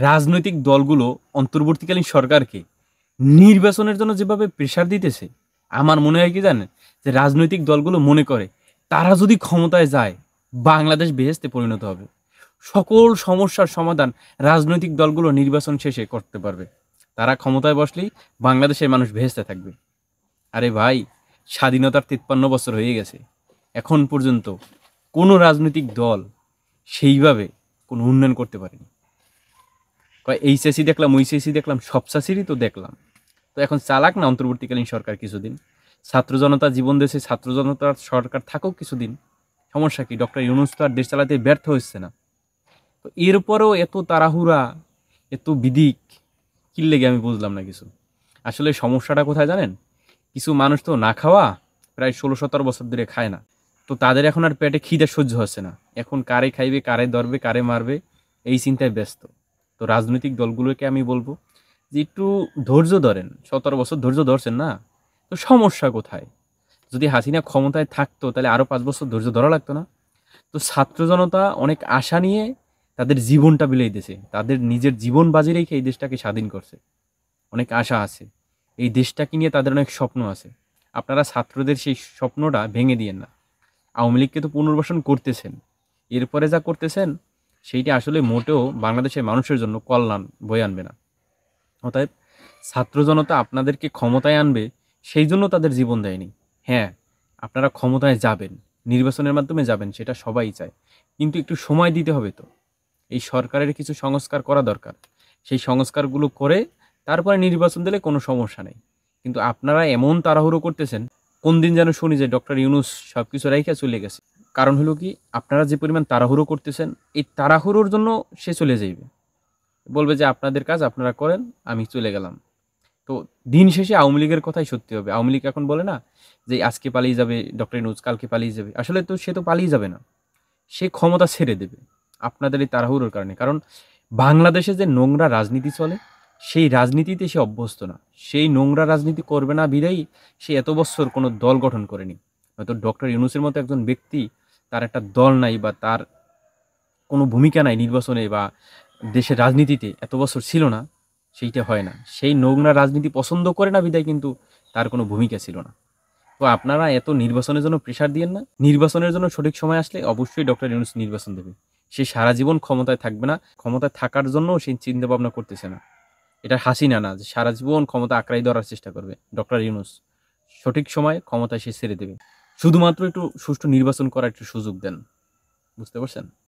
রাজনৈতিক দলগুলো অন্তর্বর্তীকালীন সরকারকে নির্বাচনের জন্য যেভাবে প্রেশার দিতেছে, আমার মনে হয় কি জানেন, যে রাজনৈতিক দলগুলো মনে করে তারা যদি ক্ষমতায় যায় বাংলাদেশ বেহেশতে পরিণত হবে। সকল সমস্যার সমাধান রাজনৈতিক দলগুলো নির্বাচন শেষে করতে পারবে। তারা ক্ষমতায় বসলেই বাংলাদেশের মানুষ বেহেশতে থাকবে। আরে ভাই, স্বাধীনতার 53 বছর হয়ে গেছে, এখন পর্যন্ত কোনো রাজনৈতিক দল সেইভাবে কোনো উন্নয়ন করতে পারেনি। এইচএসি দেখলাম, ওইচএসি দেখলাম, সব চাষিরই তো দেখলাম। তো এখন চালাক না অন্তর্বর্তীকালীন সরকার কিছুদিন, ছাত্র জনতা জীবন দেশে ছাত্র জনতার সরকার থাকুক কিছুদিন, সমস্যা কি? ডক্টর ইউনূস তো আর দেশ চালাতে ব্যর্থ হচ্ছে না। তো এরপরেও এত তাড়াহুড়া, এত বিদিক কি লেগে আমি বুঝলাম না কিছু। আসলে সমস্যাটা কোথায় জানেন? কিছু মানুষ তো না খাওয়া প্রায় 16-17 বছর ধরে খায় না। তো তাদের এখন আর পেটে খিদে সহ্য হচ্ছে না, এখন কারে খাইবে, কারে ধরবে, কারে মারবে, এই চিন্তায় ব্যস্ত। তো রাজনৈতিক দলগুলোকে আমি বলবো যে একটু ধৈর্য ধরেন। 17 বছর ধৈর্য ধরছেন না, তো সমস্যা কোথায়? যদি হাসিনা ক্ষমতায় থাকতো তাহলে আরো 5 বছর ধৈর্য ধরা লাগতো না? তো ছাত্র জনতা অনেক আশা নিয়ে তাদের জীবনটা বিলিয়ে দিয়েছে, তাদের নিজের জীবন বাজি রেখে এই দেশটাকে স্বাধীন করছে। অনেক আশা আছে, এই দেশটাকে নিয়ে তাদের অনেক স্বপ্ন আছে। আপনারা ছাত্রদের সেই স্বপ্নটা ভেঙে দিয়েন না। আওয়ামী লীগকে তো পুনর্বাসন করতেছেন, এরপরে যা করতেছেন সেইটা আসলে মোটেও বাংলাদেশের মানুষের জন্য কল্যাণ বয়ে আনবে না। অতএব ছাত্র জনতা আপনাদেরকে ক্ষমতায় আনবে, সেই জন্য তাদের জীবন দেয়নি। হ্যাঁ, আপনারা ক্ষমতায় যাবেন, নির্বাচনের মাধ্যমে যাবেন, সেটা সবাই চায়, কিন্তু একটু সময় দিতে হবে তো। এই সরকারের কিছু সংস্কার করা দরকার, সেই সংস্কারগুলো করে তারপরে নির্বাচন দিলে কোনো সমস্যা নেই। কিন্তু আপনারা এমন তাড়াহুড়ো করতেছেন, কোন দিন যেন শুনি যে ডক্টর ইউনূস সব কিছু রাইখা চলে গেছে। কারণ হলো কি, আপনারা যে পরিমাণ তাড়াহুড়ো করতেছেন, এই তাড়াহুড়োর জন্য সে চলে যাইবে, বলবে যে আপনাদের কাজ আপনারা করেন, আমি চলে গেলাম। তো দিন শেষে আওয়ামী লীগের কথাই সত্যি হবে। আওয়ামী লীগ এখন বলে না যে আজকে পালিয়ে যাবে ডক্টর ইউনূস, কালকে পালিয়ে যাবে। আসলে তো সে তো পালিয়ে যাবে না, সে ক্ষমতা ছেড়ে দেবে আপনাদের এই তাড়াহুড়োর কারণে। কারণ বাংলাদেশে যে নোংরা রাজনীতি চলে, সেই রাজনীতিতে সে অভ্যস্ত না। সেই নোংরা রাজনীতি করবে না বিধায়ী সে এত বছর কোনো দল গঠন করেনি। হয়তো ডক্টর ইউনূসের মতো একজন ব্যক্তি, তার একটা দল নাই বা তার কোনো ভূমিকা নাই নির্বাচনে বা দেশের রাজনীতিতে, এত বছর ছিল না, সেইটা হয় না। সেই নোংরা রাজনীতি পছন্দ করে না বিধায় কিন্তু তার কোনো ভূমিকা ছিল না। তো আপনারা এত নির্বাচনের জন্য প্রেশার দিয়েন না। নির্বাচনের জন্য সঠিক সময় আসলে অবশ্যই ডক্টর ইউনূস নির্বাচন দেবে। সে সারা জীবন ক্ষমতায় থাকবে না, ক্ষমতায় থাকার জন্য সে চিন্তা ভাবনা করতেছে না। এটা হাসিনা না যে সারা জীবন ক্ষমতা আঁকড়াই ধরার চেষ্টা করবে। ডক্টর ইউনূস সঠিক সময় ক্ষমতায় সে ছেড়ে দেবে। শুধুমাত্র একটু সুষ্ঠু নির্বাচন করার একটু সুযোগ দেন। বুঝতে পারছেন?